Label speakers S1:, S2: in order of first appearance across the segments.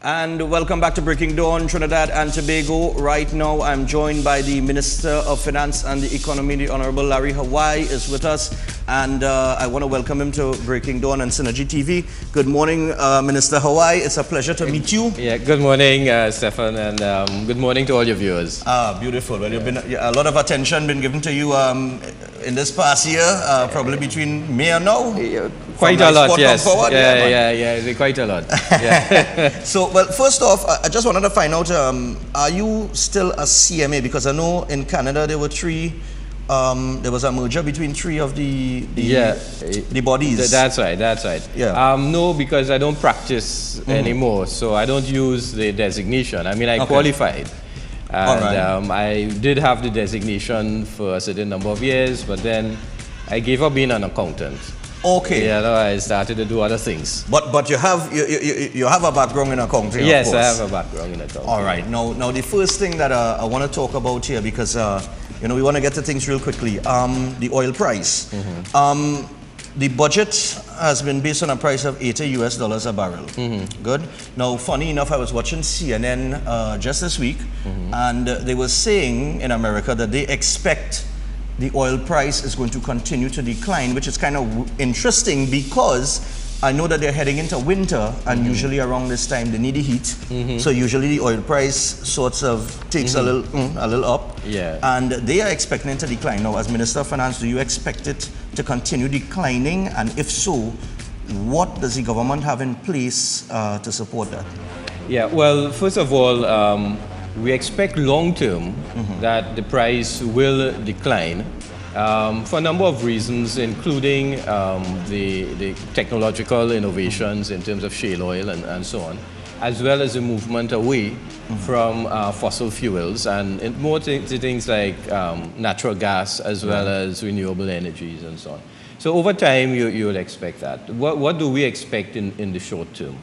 S1: And welcome back to Breaking Dawn, Trinidad and Tobago. Right now, I'm joined by the Minister of Finance and the Economy, the Honorable Larry Howai is with us. And I want to welcome him to Breaking Dawn and Synergy TV. Good morning, Minister Howai. It's a pleasure to meet you.
S2: Yeah, good morning, Stefan, and good morning to all your viewers.
S1: Beautiful. Well, you've been a lot of attention been given to you in this past year, probably between May and now.
S2: Quite a lot, yes. Yeah, quite a lot. Yeah.
S1: So, well, first off, I just wanted to find out, are you still a CMA? Because I know in Canada there were three, there was a merger between three of the bodies.
S2: That's right.
S1: Yeah.
S2: No, because I don't practice anymore, so I don't use the designation. I mean, I qualified. And I did have the designation for a certain number of years, but then I gave up being an accountant.
S1: Okay.
S2: Yeah, no, I started to do other things.
S1: But you have a background in accounting.
S2: Yes,
S1: of course.
S2: I have a background in accounting.
S1: All right. Now the first thing that I want to talk about here, because we want to get to things real quickly. The oil price. The budget has been based on a price of $80 a barrel. Good. Now, funny enough, I was watching CNN just this week, and they were saying in America that they expect the oil price is going to continue to decline, which is kind of interesting because I know that they're heading into winter, and usually around this time they need the heat. So usually the oil price sorts of takes a little up.
S2: Yeah.
S1: And they are expecting it to decline. Now, as Minister of Finance, do you expect it to continue declining? And if so, what does the government have in place to support that?
S2: Yeah, well, first of all, we expect long-term that the price will decline for a number of reasons, including the technological innovations in terms of shale oil and so on, as well as the movement away from fossil fuels and more to things like natural gas as well as renewable energies and so on. So over time, you will expect that. What do we expect in the short term?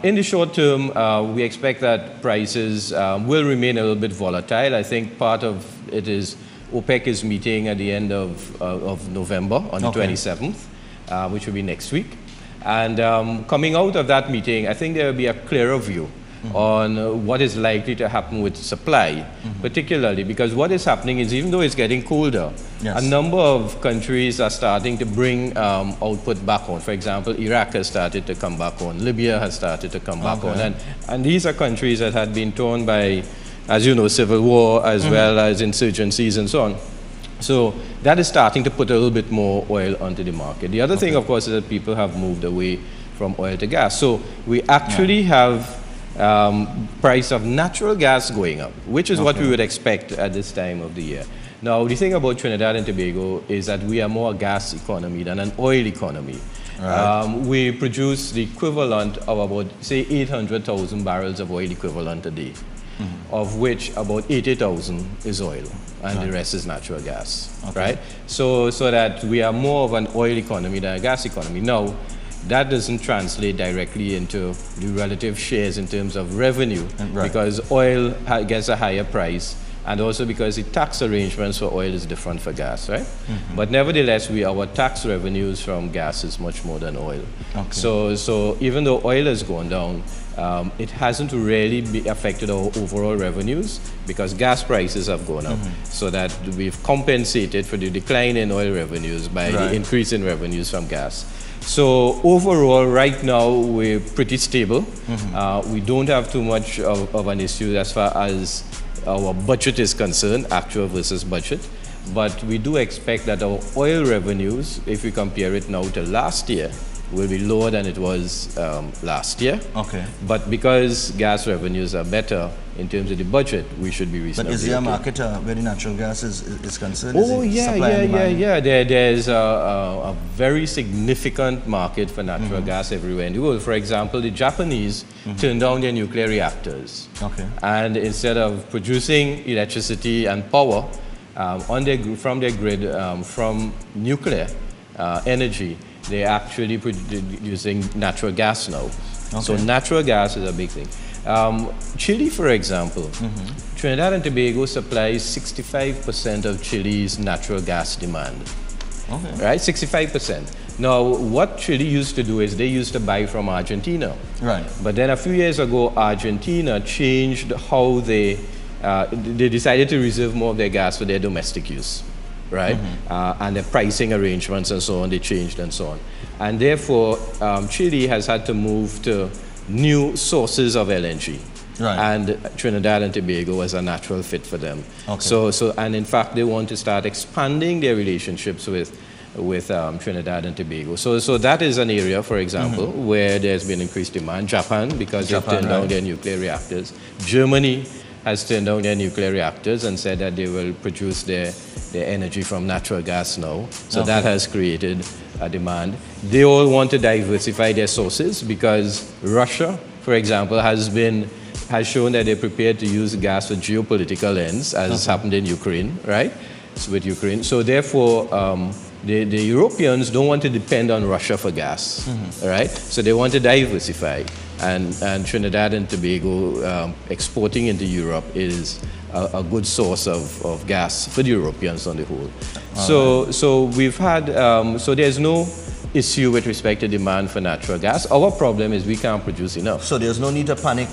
S2: In the short term, we expect that prices will remain a little bit volatile. I think part of it is OPEC is meeting at the end of November on the 27th, which will be next week. And coming out of that meeting, I think there will be a clearer view on what is likely to happen with supply, particularly because what is happening is even though it's getting colder, a number of countries are starting to bring output back on. For example, Iraq has started to come back on, Libya has started to come back on, and these are countries that had been torn by, as you know, civil war as well as insurgencies and so on. So that is starting to put a little bit more oil onto the market. The other thing, of course, is that people have moved away from oil to gas. So we actually have price of natural gas going up, which is what we would expect at this time of the year. Now, the thing about Trinidad and Tobago is that we are more a gas economy than an oil economy. We produce the equivalent of about, say, 800,000 barrels of oil equivalent a day, of which about 80,000 is oil, and the rest is natural gas, right? So that we are more of an oil economy than a gas economy. Now, that doesn't translate directly into the relative shares in terms of revenue because oil gets a higher price, and also because the tax arrangements for oil is different for gas, right? But nevertheless, our tax revenues from gas is much more than oil. So even though oil has gone down, it hasn't really affected our overall revenues because gas prices have gone up, so that we've compensated for the decline in oil revenues by the increase in revenues from gas. So overall, right now, we're pretty stable. We don't have too much of an issue as far as our budget is concerned, actual versus budget. But we do expect that our oil revenues, if we compare it now to last year, will be lower than it was last year. But because gas revenues are better in terms of the budget, we should be reasonably.
S1: But is there a market where the natural gas is concerned?
S2: Oh, yeah. There's a very significant market for natural gas everywhere in the world. For example, the Japanese turned down their nuclear reactors. And instead of producing electricity and power from their grid from nuclear energy, they're actually using natural gas now. So natural gas is a big thing. Chile, for example, Trinidad and Tobago supplies 65% of Chile's natural gas demand. Right, 65%. Now, what Chile used to do is they used to buy from Argentina.
S1: Right.
S2: But then a few years ago, Argentina changed how they decided to reserve more of their gas for their domestic use, right? And the pricing arrangements and so on, they changed and so on. And therefore, Chile has had to move to new sources of LNG.
S1: Right.
S2: And Trinidad and Tobago was a natural fit for them.
S1: Okay.
S2: And in fact, they want to start expanding their relationships with Trinidad and Tobago. So that is an area, for example, where there's been increased demand. Japan, because they've turned down their nuclear reactors. Germany has turned down their nuclear reactors and said that they will produce their energy from natural gas now. So that has created a demand. They all want to diversify their sources because Russia, for example, has shown that they're prepared to use gas for geopolitical ends, as happened in Ukraine, right? So with Ukraine. So therefore, the Europeans don't want to depend on Russia for gas, right? So they want to diversify. And Trinidad and Tobago exporting into Europe is a good source of gas for the Europeans on the whole. So we've had, so there's no issue with respect to demand for natural gas. Our problem is we can't produce enough.
S1: So there's no need to panic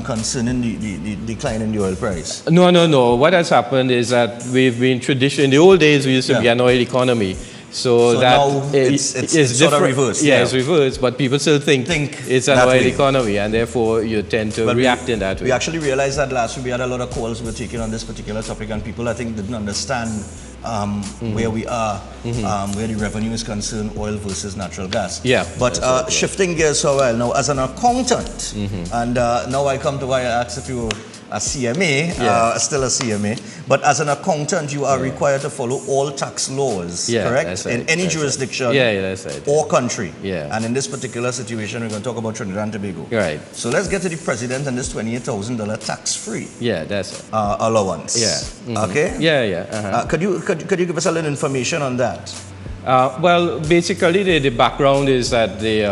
S1: concerning the decline in the oil price?
S2: No. What has happened is that we've been in the old days we used to be an oil economy. So that
S1: now it's sort of reversed.
S2: Yeah, it's reversed, but people still think it's an oil economy, and therefore you tend to react in that way.
S1: We actually realized that last week we had a lot of calls we were taking on this particular topic, and people I think didn't understand where we are, where the revenue is concerned, oil versus natural gas.
S2: Yeah.
S1: But shifting gears for a while now, as an accountant, and now I come to why I asked if you were a CMA, still a CMA, but as an accountant, you are required to follow all tax laws, correct?
S2: That's right.
S1: In any jurisdiction
S2: that's right.
S1: or country.
S2: Yeah.
S1: And in this particular situation, we're going to talk about Trinidad and Tobago.
S2: Right.
S1: So let's get to the president and this $28,000 tax-free
S2: that's it.
S1: allowance.
S2: Yeah.
S1: Okay?
S2: Yeah.
S1: Could you give us a little information on that?
S2: Well, basically, the background is that the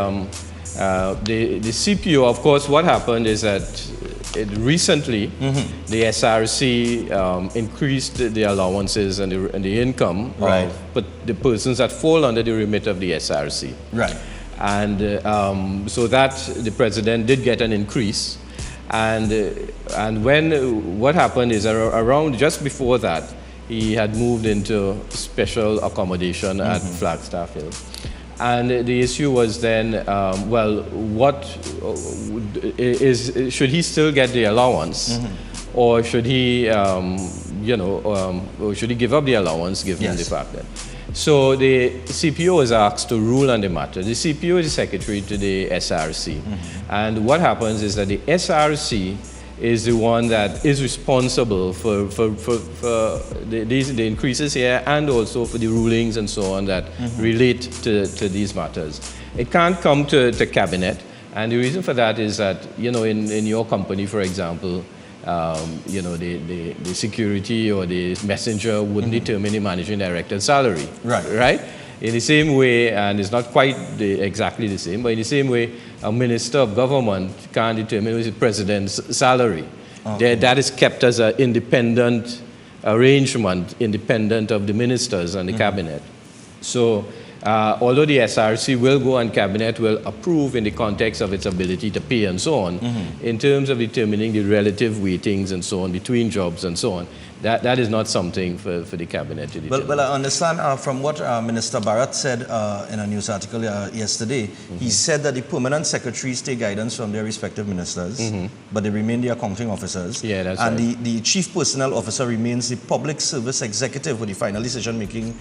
S2: CPO, of course, what happened is that recently the SRC increased the allowances and the income of the persons that fall under the remit of the SRC.
S1: Right.
S2: And so that the president did get an increase. And what happened is around just before that, he had moved into special accommodation at Flagstaff Hill. And the issue was then, should he still get the allowance, or should he, or should he give up the allowance given the fact that? So the CPO was asked to rule on the matter. The CPO is the secretary to the SRC, and what happens is that the SRC is the one that is responsible for the increases here, and also for the rulings and so on that relate to these matters. It can't come to cabinet, and the reason for that is that, in your company, for example, the security or the messenger wouldn't determine the managing director's salary. Right? In the same way, and it's not quite exactly the same, but in the same way, a minister of government can't determine the president's salary. That is kept as an independent arrangement, independent of the ministers and the cabinet. So, although the SRC will go and cabinet will approve in the context of its ability to pay and so on, in terms of determining the relative weightings and so on between jobs and so on, that is not something for the cabinet to determine.
S1: Well, I understand from what Minister Barrett said in a news article yesterday. He said that the permanent secretaries take guidance from their respective ministers, but they remain the accounting officers.
S2: Yeah, that's
S1: and
S2: right.
S1: the chief personnel officer remains the public service executive with the final decision-making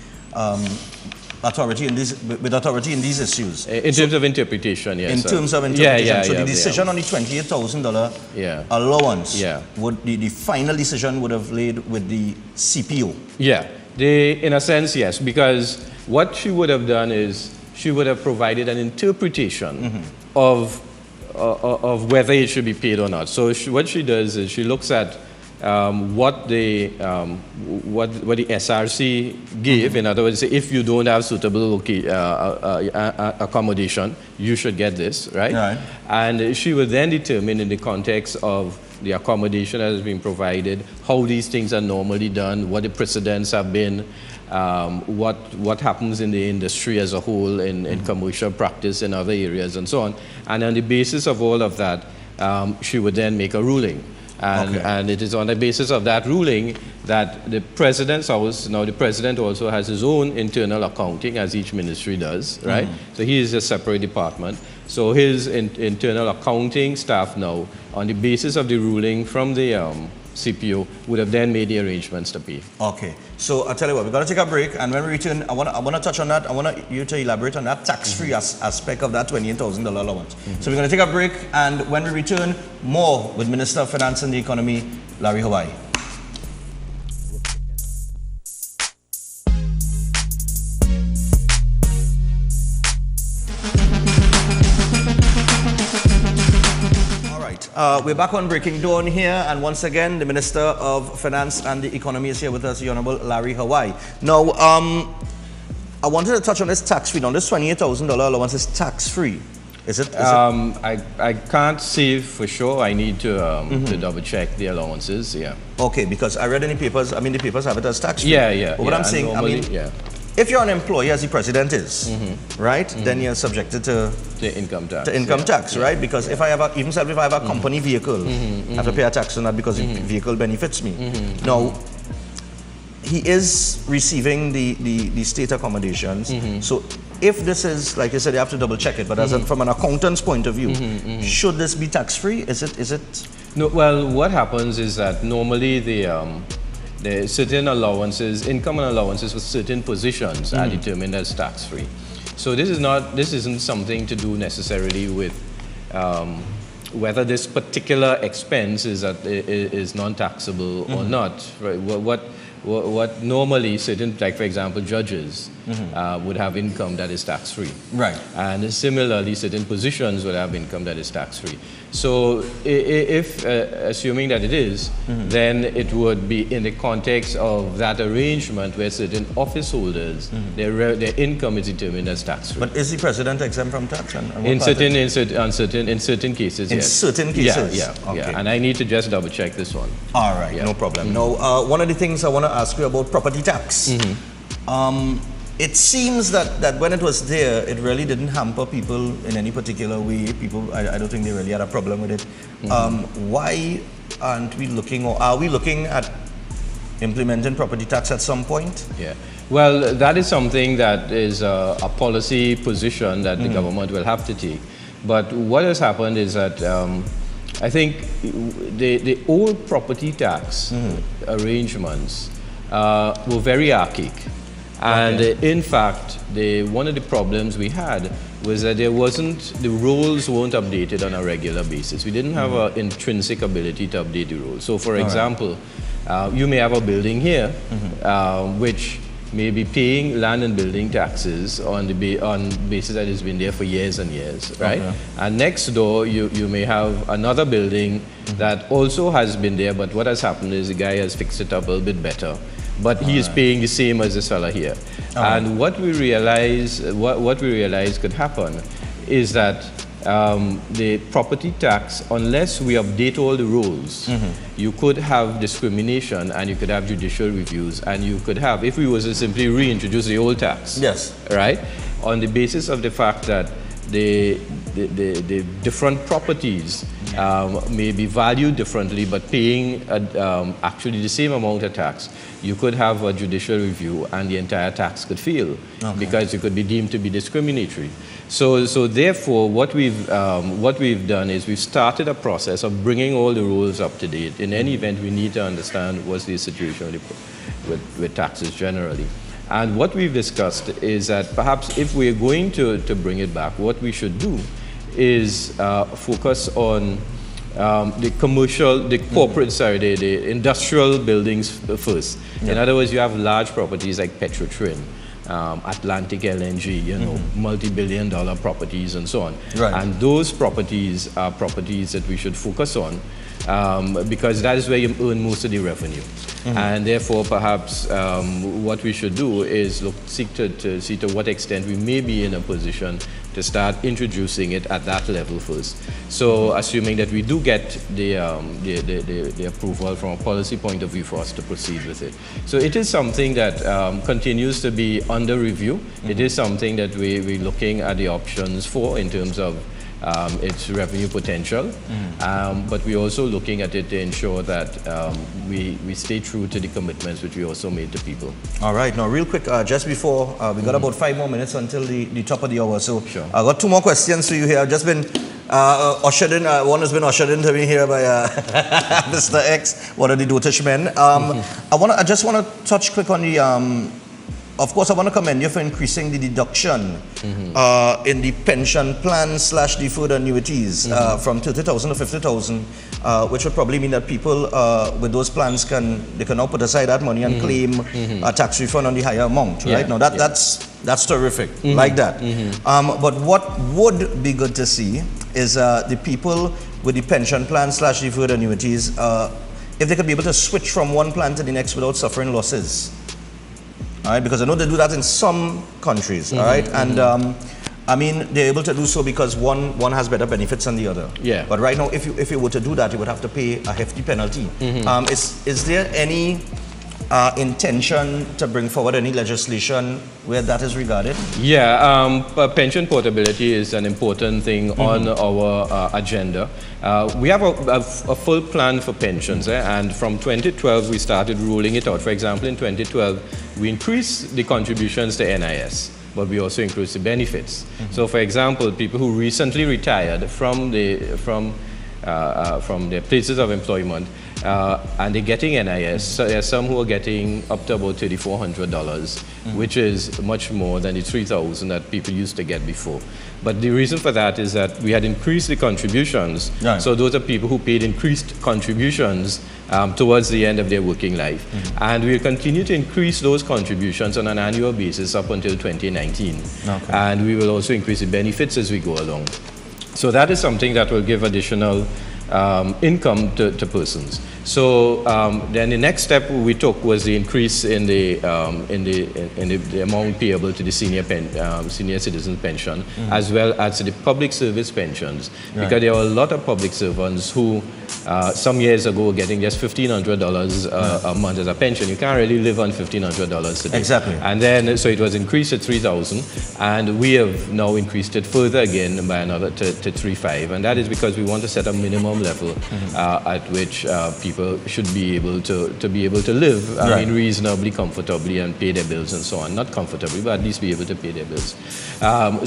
S1: authority in these issues.
S2: In terms of interpretation, yes.
S1: In terms of interpretation. So the decision on the $28,000 allowance, the final decision would have laid with the CPO.
S2: Yeah, in a sense, yes, because what she would have done is she would have provided an interpretation of whether it should be paid or not. So what she does is she looks at what the SRC gave. In other words, if you don't have suitable accommodation, you should get this, right? And she will then determine in the context of the accommodation that has been provided, how these things are normally done, what the precedents have been, what happens in the industry as a whole, in commercial practice in other areas and so on. And on the basis of all of that, she would then make a ruling. And it is on the basis of that ruling that the President's House, now the President also has his own internal accounting, as each ministry does, right? So he is a separate department. So his internal accounting staff now, on the basis of the ruling from the CPO, would have then made the arrangements to pay.
S1: Okay. So I'll tell you what, we're going to take a break, and when we return, I want to touch on that. I want you to elaborate on that tax-free aspect of that $28,000 allowance. So we're going to take a break, and when we return, more with Minister of Finance and the Economy, Larry Howai. We're back on Breaking Dawn here, and once again, the Minister of Finance and the Economy is here with us, the Honorable Larry Howai. Now, I wanted to touch on this tax-free. Now, this $28,000 allowance is tax-free. Is it?
S2: I can't say for sure. I need to double-check the allowances, yeah.
S1: Okay, because I read in the papers, I mean, the papers have it as tax-free.
S2: Yeah.
S1: But what I'm saying,
S2: normally,
S1: if you're an employee, as the President is, right, then you're subjected to
S2: income tax.
S1: To income tax, right? Because if I have a, even if I have a company vehicle, I have to pay a tax on that because the vehicle benefits me. Now, he is receiving the state accommodations. So if this is, like you said, you have to double check it, but from an accountant's point of view, should this be tax-free? Is it?
S2: No, well, what happens is that normally the certain allowances, income and allowances for certain positions are determined as tax-free. So this isn't something to do necessarily with whether this particular expense is non-taxable or not. Right? What normally certain, like for example, judges would have income that is tax-free.
S1: Right.
S2: And similarly, certain positions would have income that is tax-free. So if, assuming that it is, then it would be in the context of that arrangement where certain office holders, their income is determined as tax-free.
S1: But is the President exempt from tax?
S2: In certain cases,
S1: in
S2: yes.
S1: certain cases?
S2: Yeah. And I need to just double-check this one.
S1: All right, no problem. Now, one of the things I want to ask you about property tax. It seems that when it was there, it really didn't hamper people in any particular way. People, I don't think they really had a problem with it. Why aren't we looking, or are we looking at implementing property tax at some point?
S2: Yeah. Well, that is something that is a policy position that the government will have to take. But what has happened is that I think the old property tax arrangements were very archaic. And in fact, one of the problems we had was that the rules weren't updated on a regular basis. We didn't have an intrinsic ability to update the rules. So for example, you may have a building here, which may be paying land and building taxes on basis that it's been there for years and years, right? And next door, you may have another building that also has been there, but what has happened is the guy has fixed it up a little bit better. But he is paying the same as this fella here. And what we realize could happen is that the property tax, unless we update all the rules, you could have discrimination and you could have judicial reviews, and you could have, if we was to simply reintroduce the old tax, right, on the basis of the fact that the different properties may be valued differently, but paying actually the same amount of tax, you could have a judicial review and the entire tax could fail because it could be deemed to be discriminatory. So therefore, what we've done is we've started a process of bringing all the rules up to date. In any event, we need to understand what's the situation with taxes generally. And what we've discussed is that perhaps if we're going to bring it back, what we should do is focus on the industrial buildings first. In other words, you have large properties like Petrotrin Atlantic LNG, you know, multi-billion-dollar properties and so on.
S1: Right.
S2: And those properties are properties that we should focus on because that is where you earn most of the revenue. And therefore, perhaps what we should do is seek to see to what extent we may be in a position to start introducing it at that level first. So, assuming that we do get the approval from a policy point of view for us to proceed with it. So, it is something that continues to be under review. It is something that we're looking at the options for in terms of its revenue potential, but we're also looking at it to ensure that we stay true to the commitments which we also made to people.
S1: All right, now real quick, just before, we got about 5 more minutes until the top of the hour, so
S2: sure.
S1: I got 2 more questions for you here. I've just been ushered in, one has been ushered into me here by Mr. X, one of the dotish men. I just want to touch quick on the of course, I want to commend you for increasing the deduction in the pension plan / deferred annuities from 30,000 to 50,000, which would probably mean that people with those plans can now put aside that money and claim a tax refund on the higher amount, right? Now that's terrific, like that. But what would be good to see is the people with the pension plan / deferred annuities, if they could be able to switch from one plan to the next without suffering losses. All right, because I know they do that in some countries, all right? And I mean, they're able to do so because one has better benefits than the other.
S2: Yeah.
S1: But right now, if you were to do that, you would have to pay a hefty penalty. Is there any intention to bring forward any legislation where that is regarded?
S2: Yeah, pension portability is an important thing on our agenda. We have a full plan for pensions, and from 2012 we started rolling it out. For example, in 2012 we increased the contributions to NIS, but we also increased the benefits. So, for example, people who recently retired from their places of employment and they're getting NIS. So there are some who are getting up to about $3,400, which is much more than the $3,000 that people used to get before. But the reason for that is that we had increased the contributions. Right. So those are people who paid increased contributions towards the end of their working life. And we'll continue to increase those contributions on an annual basis up until 2019. Okay. And we will also increase the benefits as we go along. So that is something that will give additional income to persons. So then the next step we took was the increase in the amount payable to the senior citizen pension, as well as the public service pensions, because there are a lot of public servants who some years ago were getting just $1,500 a month as a pension. You can't really live on $1,500 today.
S1: Exactly.
S2: And then so it was increased to $3,000, and we have now increased it further again by another to $3,500, and that is because we want to set a minimum level at which people should be able to live, I mean, reasonably comfortably and pay their bills and so on. Not comfortably, but at least be able to pay their bills.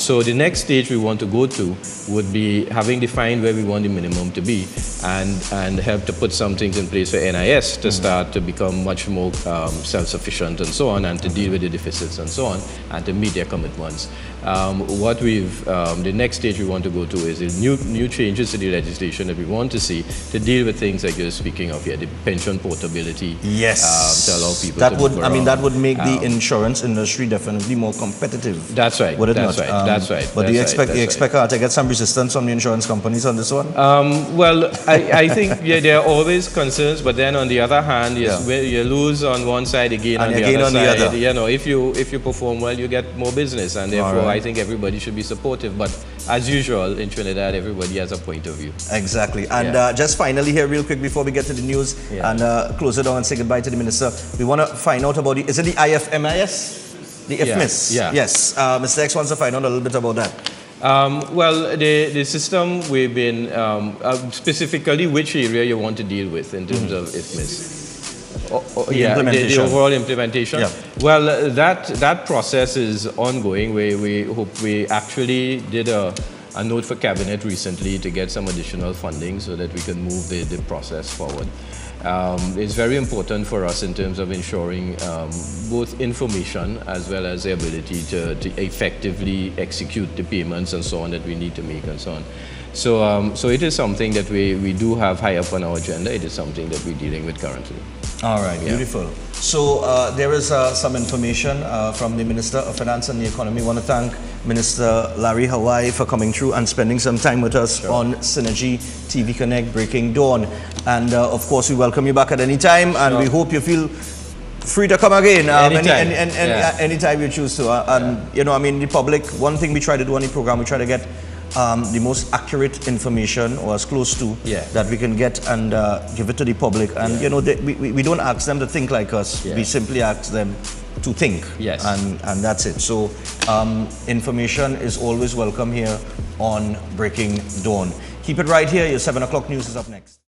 S2: So the next stage we want to go to would be having defined where we want the minimum to be, and help to put some things in place for NIS to start to become much more self-sufficient and so on, and to deal with the deficits and so on, and to meet their commitments. The next stage we want to go to is the new changes to the legislation that we want to see to deal with things like you're speaking of here, the pension portability.
S1: Yes.
S2: To allow people
S1: that
S2: to
S1: would,
S2: move
S1: I mean,
S2: around.
S1: that would make the insurance industry definitely more competitive.
S2: That's right.
S1: Would it
S2: that's
S1: not?
S2: right. That's right.
S1: But do you expect
S2: right.
S1: to get some resistance from the insurance companies on this one?
S2: Well, I think there are always concerns, but then on the other hand, you lose on one side, you gain on the other side. You know, if you perform well, you get more business, and therefore I think everybody should be supportive. But as usual in Trinidad, everybody has a point of view.
S1: Exactly. And just finally here, real quick, before we get to the news and close it down and say goodbye to the minister, we want to find out about is it the IFMIS? The IFMIS?
S2: Yeah.
S1: Yes. Mr. X wants to find out a little bit about that.
S2: Well, the system we've been, specifically which area you want to deal with in terms of IFMIS? The overall implementation. Yeah. Well, that process is ongoing. We actually did a note for cabinet recently to get some additional funding so that we can move the process forward. It's very important for us in terms of ensuring both information as well as the ability to effectively execute the payments and so on that we need to make and so on. So it is something that we do have high up on our agenda. It is something that we're dealing with currently.
S1: All right,
S2: Yeah.
S1: beautiful. So there is some information from the Minister of Finance and the Economy. I want to thank Minister Larry Howai for coming through and spending some time with us on Synergy TV Connect Breaking Dawn. And of course, we welcome you back at any time, and we hope you feel free to come again anytime you choose to. And you know, I mean, the public, one thing we try to do on the program, we try to get the most accurate information, or as close to that we can get, and give it to the public. And you know, we don't ask them to think like us. We simply ask them to think. And that's it. So information is always welcome here on Breaking Dawn. Keep it right here. Your 7 o'clock news is up next.